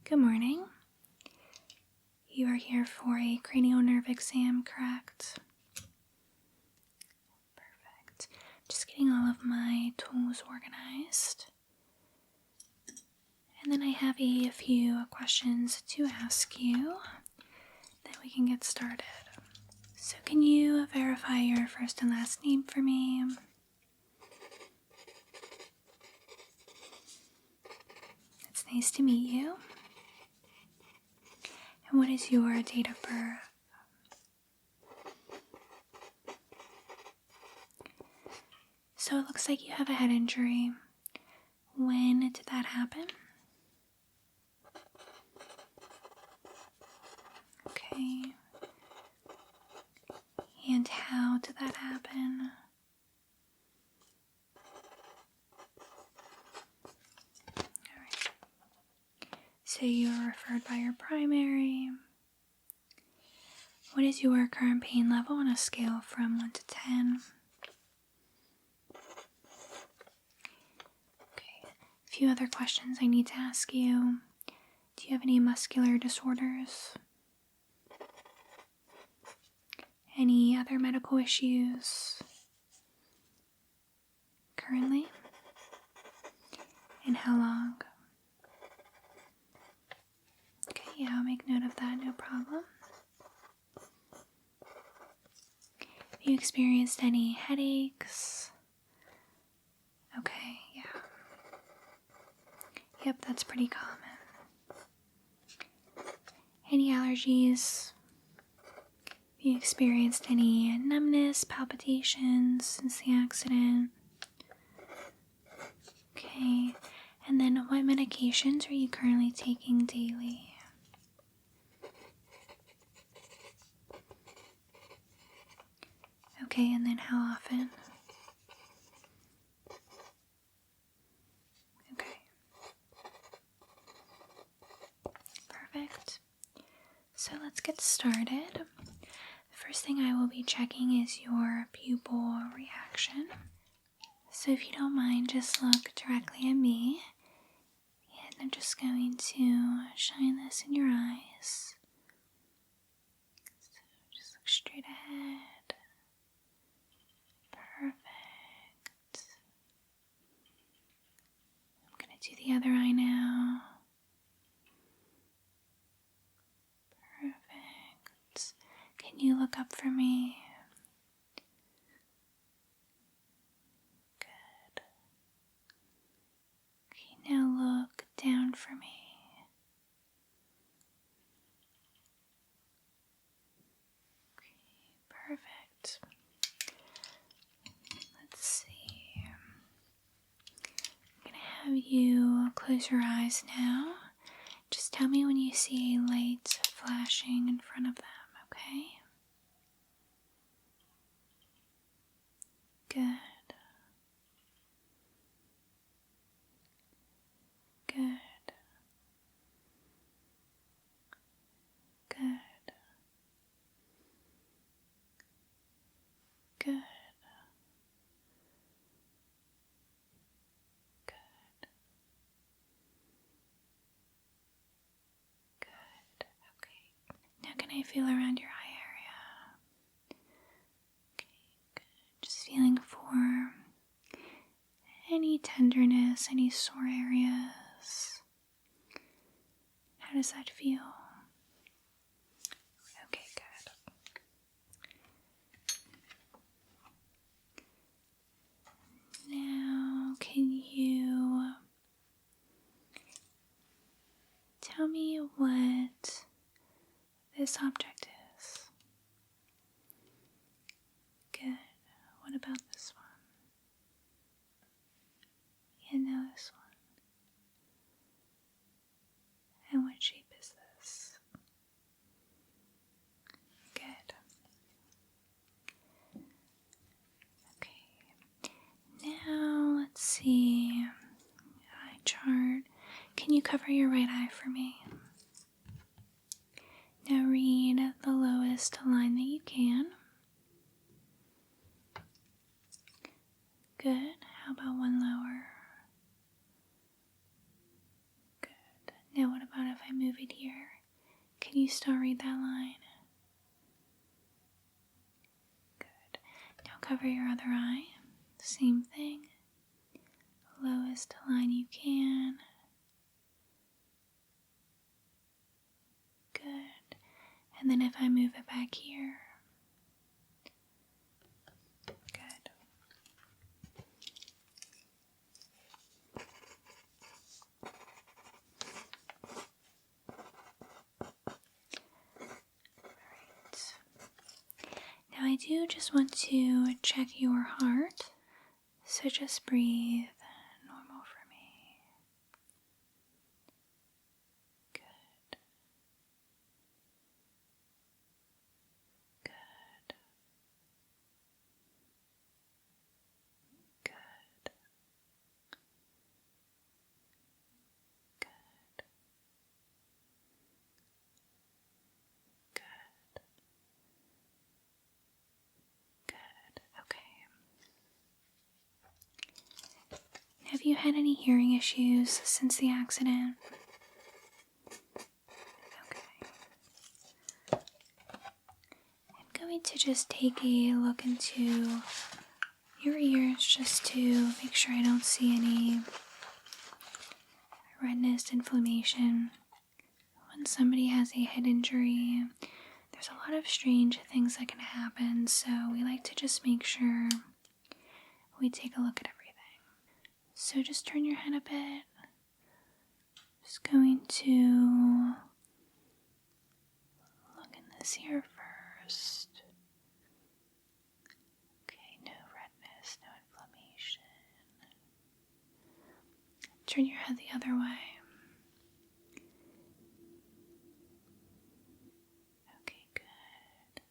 Good morning. You are here for a cranial nerve exam, correct? Perfect. Just getting all of my tools organized. And then I have a few questions to ask you, then we can get started. So can you verify your first and last name for me? It's nice to meet you. And what is your date of birth? So it looks like you have a head injury. When did that happen? Okay. And how did that happen? Alright. So you were referred by your primary. What is your current pain level on a scale from 1 to 10? Okay. A few other questions I need to ask you. Do you have any muscular disorders? Any other medical issues currently? And how long? Okay, yeah, I'll make note of that, no problem. Have you experienced any headaches? Okay, yeah. Yep, that's pretty common. Any allergies? Have you experienced any numbness, palpitations since the accident? Okay, and then what medications are you currently taking daily? Okay, and then how often? Okay. Perfect. So let's get started. The first thing I will be checking is your pupil reaction. So if you don't mind, just look directly at me. And I'm just going to shine this in your eyes. So just look straight ahead. Perfect. I'm going to do the other eye now. Perfect. Can you look up for me? Good. Okay, now look down for me. Okay, perfect. Let's see. I'm going to have you close your eyes now. Just tell me when you see a light flashing in front of them, okay? Good. Good. Good. Good. Good. Good. Okay. Now can I feel around your eye area? Okay, good. Just feeling for any tenderness, any sore areas. How does that feel? Okay, good. Now, can you tell me what this object is? Good. What about this one? And now this one. And what shape is this? Good. Okay. Now, let's see. Eye chart. Can you cover your right eye for me? Now read the lowest line that you can. Good. How about one lower? Good. Now what about if I move Can you still read that line? Good. Now cover your other eye. Same thing. Lowest line you can. Good. And then if I move it back here. Good. Alright. Now I do just want to check your heart. So just breathe normal for me. Good. Good. Good. Good. Good. Good. Okay. Have you had any hearing issues since the accident? Okay. I'm going to just take a look into your ears just to make sure I don't see any redness, inflammation. When somebody has a head injury, there's a lot of strange things that can happen, so we like to just make sure we take a look at everything. So just turn your head a bit. Just going to look in this ear first. Okay, no redness, no inflammation. Turn your head the other way. Okay, good.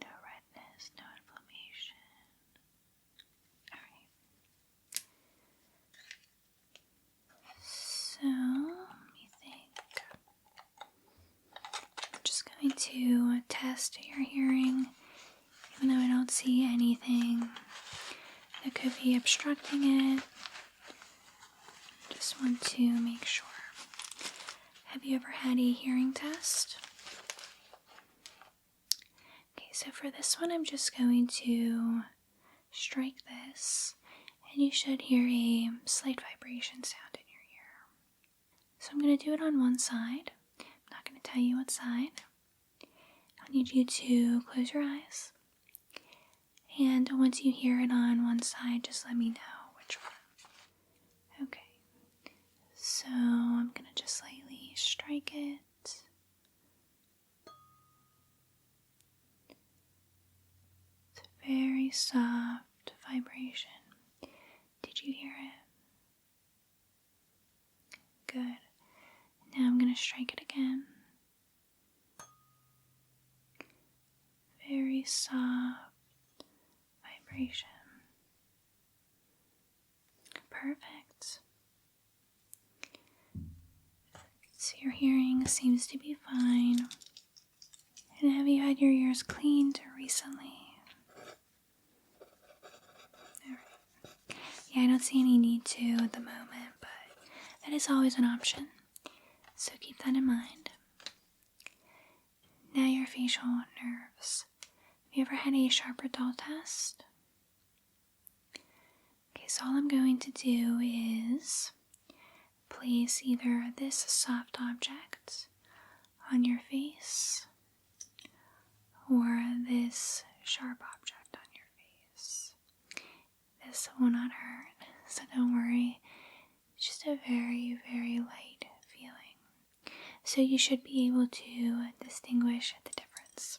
No redness, no inflammation. Alright. So, let me think. I'm just going to test your hearing, even though I don't see anything that could be obstructing it. Just want to make sure. Have you ever had a hearing test? Okay, so for this one, I'm just going to strike this, and you should hear a slight vibration sound in your ear. So I'm going to do it on one side. I'm not going to tell you what side. I need you to close your eyes. And once you hear it on one side, just let me know which one. Okay. So I'm going to just lightly strike it. It's a very soft vibration. Did you hear it? Good. Now I'm going to strike it again. Very soft vibration. Perfect. So your hearing seems to be fine. And have you had your ears cleaned recently? Alright. Yeah, I don't see any need to at the moment, but that is always an option. So keep that in mind. Now your facial nerves. Have you ever had a sharp or dull test? Okay, so all I'm going to do is place either this soft object on your face or this sharp object on your face. This will not hurt, so don't worry. It's just a very, very light feeling. So you should be able to distinguish the difference.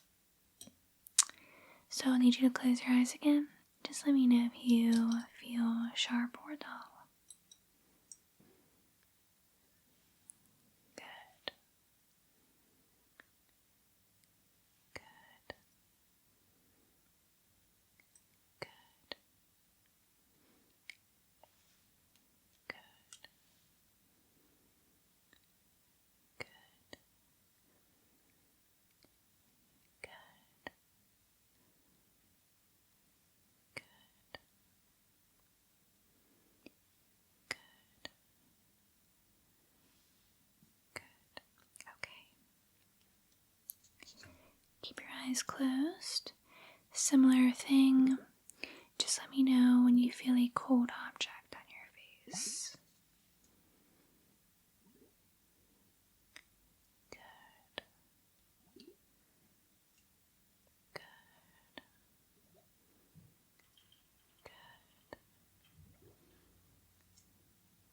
So I'll need you to close your eyes again. Just let me know if you feel sharp or dull. Good. Good. Good. Good. Good. Good. Good. eyes closed. Similar thing. Just let me know when you feel a cold object on your face. Good. Good. Good.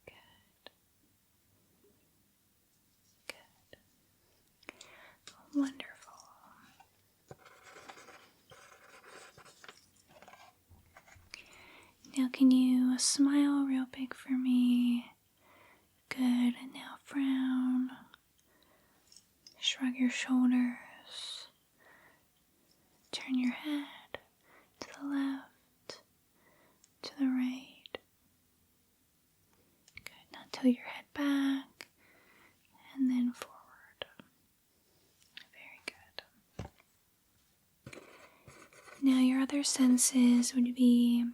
Good. Good. Wonderful. Now can you smile real big for me? Good. And now frown. Shrug your shoulders. Turn your head to the left, to the right. Good. Now tilt your head back and then forward. Very good. Now your other senses would be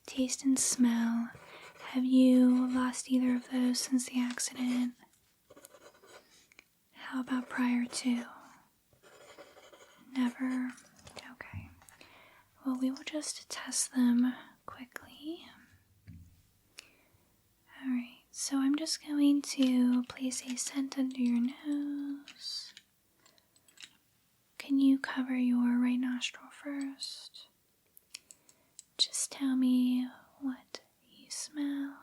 taste and smell. Have you lost either of those since the accident? How about prior to? Never? Okay. Well, we will just test them quickly. Alright, so I'm just going to place a scent under your nose. Can you cover your right nostril first? Just tell me what you smell.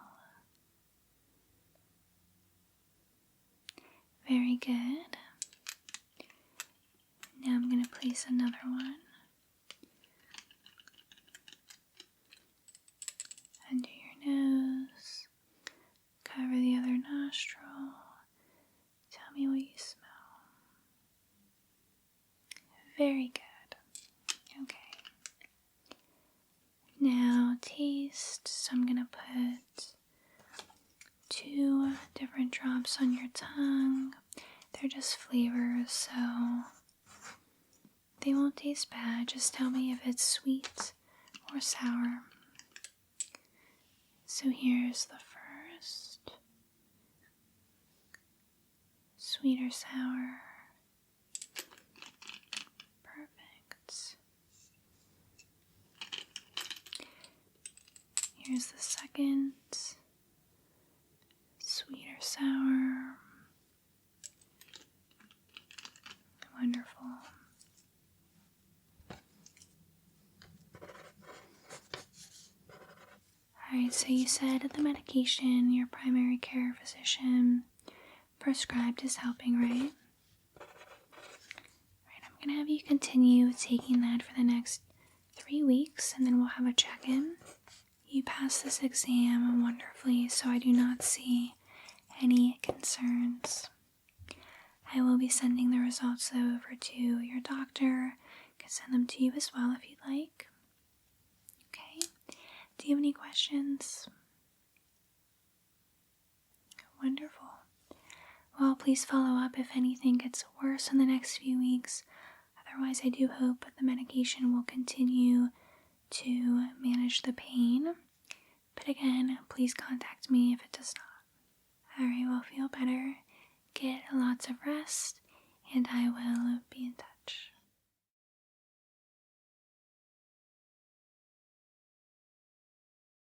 Very good. Now I'm going to place another one under your nose. Cover the other nostril. Tell me what you smell. Very good. Okay. Now taste. So I'm going to put 2 different drops on your tongue. They're just flavors, so they won't taste bad. Just tell me if it's sweet or sour. So here's the first. Sweet or sour? Perfect. Here's the second. Sweet or sour? Wonderful. Alright, so you said the medication your primary care physician prescribed is helping, right? Alright, I'm going to have you continue taking that for the next 3 weeks, and then we'll have a check-in. You passed this exam wonderfully, so I do not see any concerns. I will be sending the results over to your doctor. I can send them to you as well if you'd like. Okay. Do you have any questions? Wonderful. Well, please follow up if anything gets worse in the next few weeks. Otherwise, I do hope that the medication will continue to manage the pain. But again, please contact me if it does not. Alright, well, feel better. Get lots of rest, and I will be in touch.